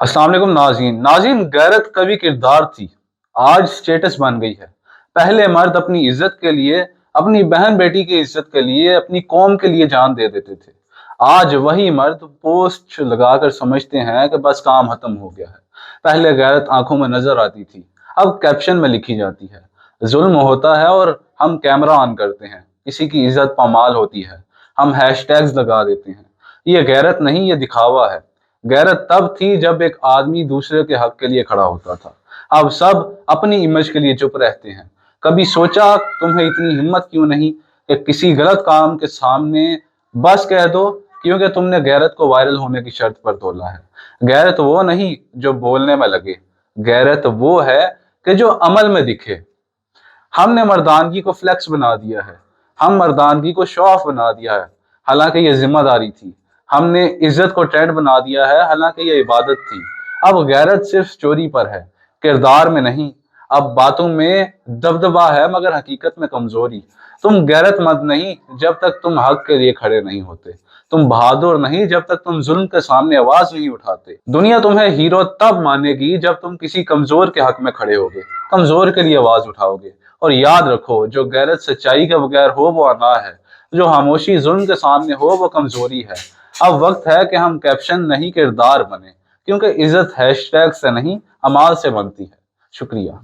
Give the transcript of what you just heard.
अस्सलाम वालेकुम नाज़रीन गैरत कभी किरदार थी, आज स्टेटस बन गई है। पहले मर्द अपनी इज्जत के लिए, अपनी बहन बेटी की इज्जत के लिए, अपनी कौम के लिए जान दे देते थे। आज वही मर्द पोस्ट लगाकर समझते हैं कि बस काम खत्म हो गया है। पहले गैरत आंखों में नजर आती थी, अब कैप्शन में लिखी जाती है। जुल्म होता है और हम कैमरा ऑन करते हैं, किसी की इज्जत पामाल होती है, हम हैशटैग्स लगा देते हैं। ये गैरत नहीं, ये दिखावा है। गैरत तब थी जब एक आदमी दूसरे के हक के लिए खड़ा होता था। अब सब अपनी इमेज के लिए चुप रहते हैं। कभी सोचा तुम्हें इतनी हिम्मत क्यों नहीं कि किसी गलत काम के सामने बस कह दो, क्योंकि तुमने गैरत को वायरल होने की शर्त पर तोला है। गैरत वो नहीं जो बोलने में लगे, गैरत वो है कि जो अमल में दिखे। हमने मर्दानगी को फ्लेक्स बना दिया है, हम मर्दानगी को शो ऑफ बना दिया है, हालांकि ये जिम्मेदारी थी। हमने इज्जत को ट्रेंड बना दिया है, हालांकि ये इबादत थी। अब गैरत सिर्फ स्टोरी पर है, किरदार में नहीं। अब बातों में दबदबा है मगर हकीकत में कमजोरी। तुम गैरतमंद नहीं जब तक तुम हक के लिए खड़े नहीं होते। तुम बहादुर नहीं जब तक तुम जुल्म के सामने आवाज नहीं उठाते। दुनिया तुम्हें हीरो तब मानेगी जब तुम किसी कमजोर के हक में खड़े होगे, कमजोर के लिए आवाज उठाओगे। और याद रखो, जो गैरत सच्चाई के बगैर हो वो अना है, जो खामोशी जुल्म के सामने हो वो कमजोरी है। अब वक्त है कि हम कैप्शन नहीं किरदार बने, क्योंकि इज्जत हैशटैग से नहीं अमाल से बनती है। शुक्रिया।